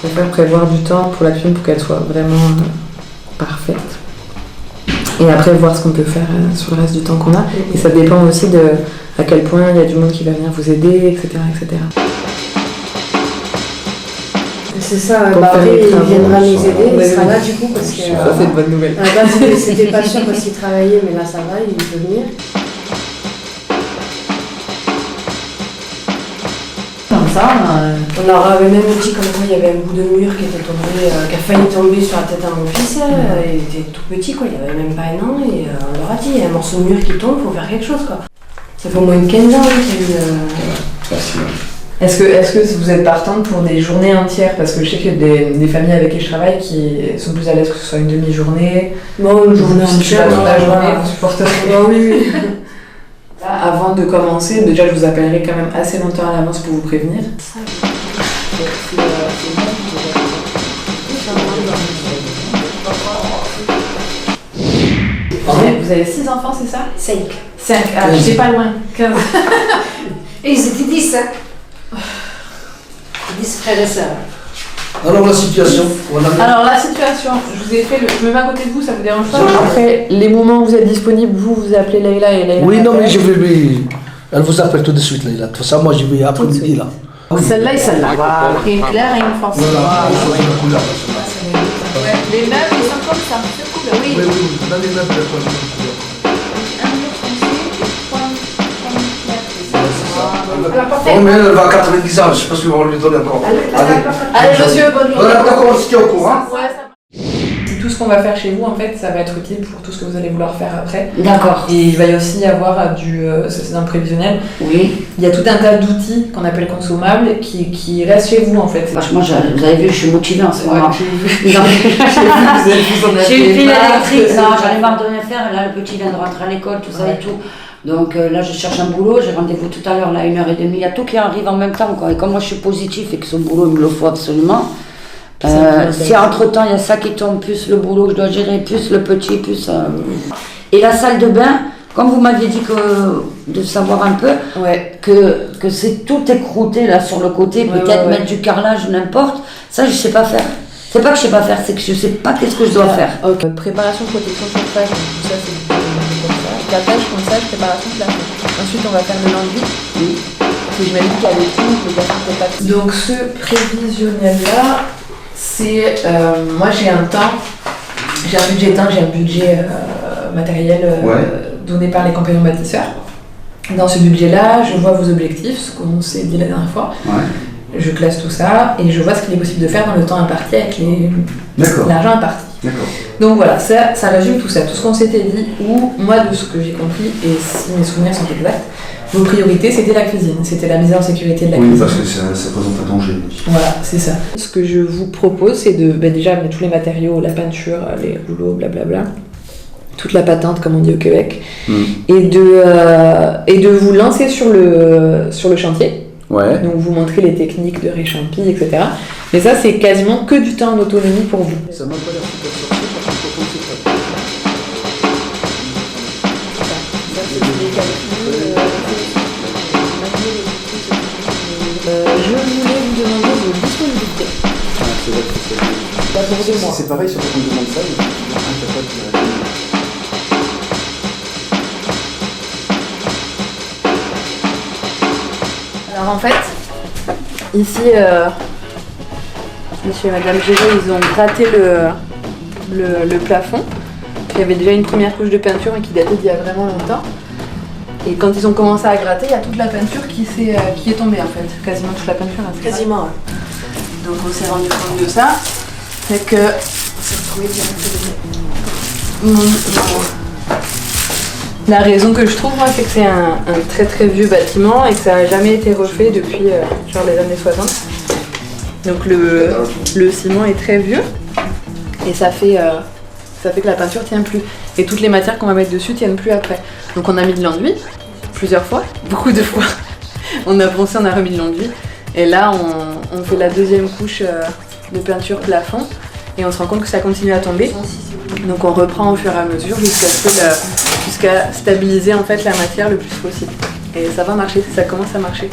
préfère prévoir du temps pour la cuisine pour qu'elle soit vraiment parfaite. Et après voir ce qu'on peut faire sur le reste du temps qu'on a. Et ça dépend aussi de à quel point il y a du monde qui va venir vous aider, etc. etc. C'est ça, Barry il viendra nous aider, il sera là du coup parce que... Ça c'est une bonne nouvelle. À la base c'était pas sûr parce qu'il travaillait, mais là ça va, il peut venir. Comme ça, on leur avait même dit comme quoi il y avait un bout de mur qui était tombé, qui a failli tomber sur la tête à mon fils. Il était tout petit quoi, il avait même pas un an et on leur a dit il y a un morceau de mur qui tombe, il faut faire quelque chose quoi. Ça fait au moins une 15 ans qu'il y a eu... Facile. Est-ce que vous êtes partante pour des journées entières? Parce que je sais qu'il y a des familles avec qui je travaille qui sont plus à l'aise que ce soit une demi-journée. Bon, une journée entière, toute la journée, vous supporterez. Oui. Là, avant de commencer, déjà je vous appellerai quand même assez longtemps à l'avance pour vous prévenir. Vous avez 6 enfants, c'est ça? 5. 5, ah, j'étais pas loin. 15. Et ils étaient 10, hein? 10 frères et sœurs. Alors la situation, Alors la situation, je vous ai fait je me mets à côté de vous, ça vous dérange pas? Après, les moments où vous êtes disponible, vous appelez Leïla et Leïla. Oui, non, mais je vais lui. Elle vous appelle tout de suite, Leïla. De toute façon, moi, je vais après-midi là. Celle-là et celle-là. Voilà. Une claire et une foncée. Voilà, il faut une couleur. Ouais. Les meubles, ils sont comme ça, c'est cool. Oui. Oui, dans les meubles, il y a pas de couleur. Un mur foncé et 3 Oh, mais elle va à 90 ans, je ne sais pas si on va lui donner encore. Allez, monsieur, bonne journée. Voilà, d'accord, on se tient au courant. Tout ce qu'on va faire chez vous, en fait, ça va être utile pour tout ce que vous allez vouloir faire après. d'accord. Et il va y aussi y avoir ça c'est dans le prévisionnel, Oui. il y a tout un tas d'outils qu'on appelle consommables qui restent chez vous, en fait. Franchement, vous avez vu, je suis motivée en ce Ouais, moment. j'ai vu. J'ai une fille électrique, c'est non, ça. j'en ai marre de rien faire. Là, le petit vient de rentrer à l'école, tout ça et tout. Donc là, je cherche un boulot. J'ai rendez-vous tout à l'heure, là, 1h30. Il y a tout qui arrive en même temps, quoi. Et comme moi, je suis positif et que ce boulot, il me le faut absolument. Si entre-temps, il y a ça qui tombe, plus le boulot que je dois gérer, plus le petit, plus... Et la salle de bain, comme vous m'aviez dit de savoir un peu, que c'est tout écrouté là sur le côté, peut-être mettre du carrelage, n'importe, ça je sais pas faire. C'est pas que je sais pas faire, c'est que je sais pas qu'est-ce que je dois faire. Préparation, protection, chauffage, tout ça c'est du ponçage. Capage, ponçage, préparation, plafond. Ensuite on va faire le lundi. Oui. Parce que j'imagine qu'il y a des trous, le plafond peut pas. Donc ce prévisionnel là, c'est moi j'ai un budget matériel donné par les compagnons bâtisseurs. Dans ce budget là, je vois vos objectifs, ce qu'on s'est dit la dernière fois. Je classe tout ça et je vois ce qu'il est possible de faire dans le temps imparti avec l'argent imparti. Donc voilà, ça résume tout ça, tout ce qu'on s'était dit, ou moi de ce que j'ai compris, et si mes souvenirs sont exacts, vos priorités c'était la cuisine, c'était la mise en sécurité de la cuisine. Oui, parce que ça présente un danger. Voilà, c'est ça. Ce que je vous propose, c'est de déjà mettre tous les matériaux, la peinture, les rouleaux, blablabla, toute la patente comme on dit au Québec, et de vous lancer sur le chantier. Donc vous montrez les techniques de réchampi, etc. Mais ça c'est quasiment que du temps en autonomie pour vous. Ça m'a pas l'air super sorcier parce que quand c'est pas. Je voulais vous demander vos disponibilités. C'est vrai que c'est Pas pour 2 mois. C'est pareil, sur qu'on demande ça, il y a incapable de répondre. Alors en fait, ici, monsieur et madame Géré, ils ont gratté le plafond. Il y avait déjà une première couche de peinture mais qui datait d'il y a vraiment longtemps. Et quand ils ont commencé à gratter, il y a toute la peinture qui est tombée en fait. Quasiment toute la peinture. Quasiment, ouais. Donc on s'est rendu compte de ça. C'est que... La raison que je trouve, moi, c'est que c'est un très très vieux bâtiment et que ça n'a jamais été refait depuis genre les années 60. Donc le ciment est très vieux et ça fait que la peinture tient plus. Et toutes les matières qu'on va mettre dessus tiennent plus après. Donc on a mis de l'enduit plusieurs fois, beaucoup de fois. On a poncé, on a remis de l'enduit. Et là, on fait la deuxième couche de peinture plafond et on se rend compte que ça continue à tomber. Donc on reprend au fur et à mesure jusqu'à stabiliser en fait la matière le plus possible. Et ça va marcher, ça commence à marcher.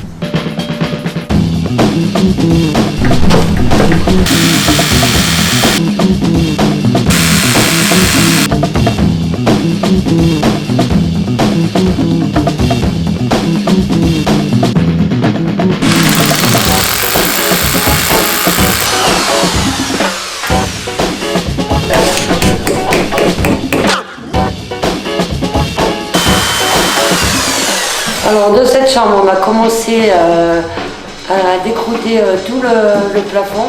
Alors de cette chambre, on a commencé à décrouter tout le plafond.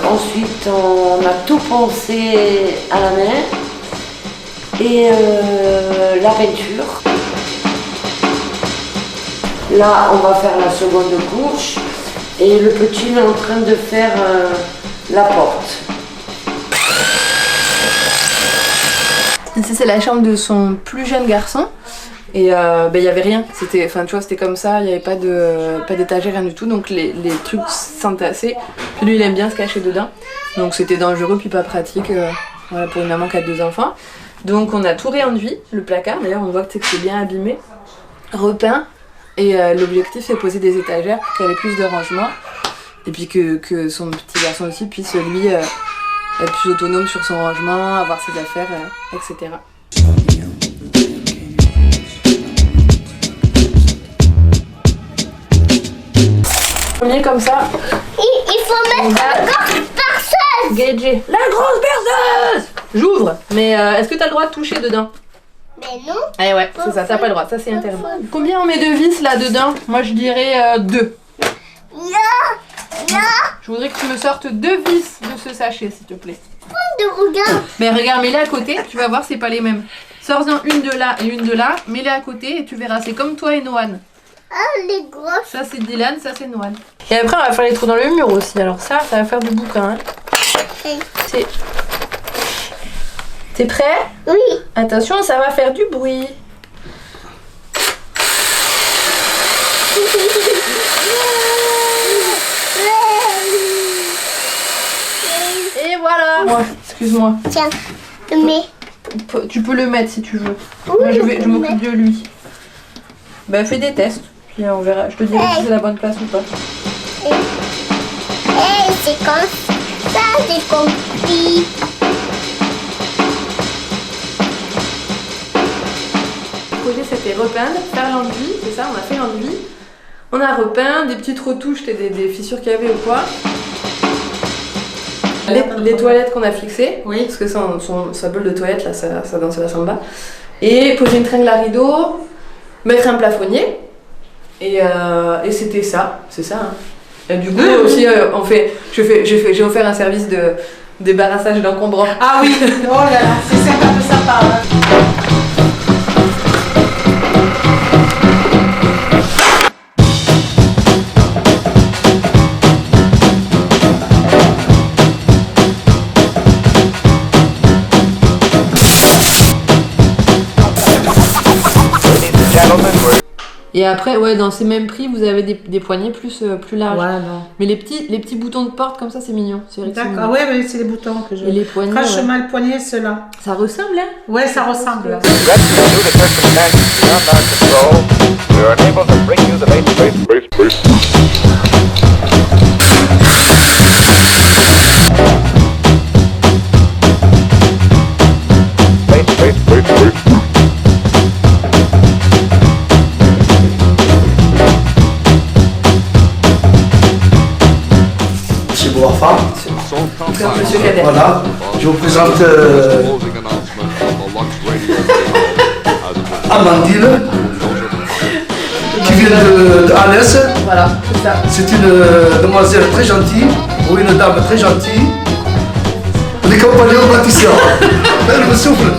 Ensuite, on a tout poncé à la main et la peinture. Là, on va faire la seconde couche et le petit il est en train de faire la porte. Ici c'est la chambre de son plus jeune garçon et il y avait rien, c'était comme ça, il n'y avait pas d'étagère, rien du tout, donc les trucs s'entassaient. Puis lui il aime bien se cacher dedans, donc c'était dangereux puis pas pratique voilà, pour une maman qui a 2 enfants. Donc on a tout réenduit, le placard d'ailleurs on voit que c'est bien abîmé, repeint, et l'objectif c'est poser des étagères pour qu'il y ait plus de rangement et puis que son petit garçon aussi puisse lui être plus autonome sur son rangement, avoir ses affaires, etc. On est comme ça. Il faut mettre la grosse perceuse. Gagé. La grosse perceuse. J'ouvre, mais est-ce que t'as le droit de toucher dedans? Mais non. Eh ouais, c'est ça, t'as pas le droit, ça c'est interdit. Combien on met de vis là-dedans? Moi je dirais 2. Non. Non. Je voudrais que tu me sortes 2 vis de ce sachet, s'il te plaît. De regarde. Mais regarde, mets-les à côté, tu vas voir, c'est pas les mêmes. Sors-en une de là et une de là, mets-les à côté et tu verras, c'est comme toi et Noan. Ah, les grosses. Ça c'est Dylan, ça c'est Noan. Et après on va faire les trous dans le mur aussi, alors ça va faire du bouquin. Hein. T'es prêt? Oui. Attention, ça va faire du bruit. Et voilà. Ouais, excuse-moi. Tiens, mais. Tu peux le mettre si tu veux. Oui, Moi je peux m'occupe de lui. Bah fais des tests, puis on verra. Je te dirai si c'est la bonne place ou pas. C'est comme ça, c'est compris. Le projet c'était repeindre, faire l'enduit, c'est ça, on a fait l'enduit. On a repeint, des petites retouches, des fissures qu'il y avait ou quoi. Les toilettes qu'on a fixées, oui. Parce que sa bulle de toilette, là, ça danse la samba. Et poser une tringle à rideau, mettre un plafonnier. Et c'était ça, c'est ça. Hein. Et du coup, aussi, j'ai offert un service de débarrassage d'encombrants. Ah oui, oh là là, c'est sympa de sa part. Et après, ouais, dans ces mêmes prix, vous avez des poignées plus larges. Ouais, non. Mais les petits boutons de porte comme ça, c'est mignon. D'accord, ouais, mais c'est les boutons que je. Et les poignées. Franchement, le poignet, ceux-là. Ça ressemble, hein? Ouais, ça ressemble. Wafa. Voilà, je vous présente Amandine, qui vient de Alès. Voilà, c'est ça. C'est une demoiselle très gentille, ou une dame très gentille. Les compagnons bâtisseurs. Elle me souffle.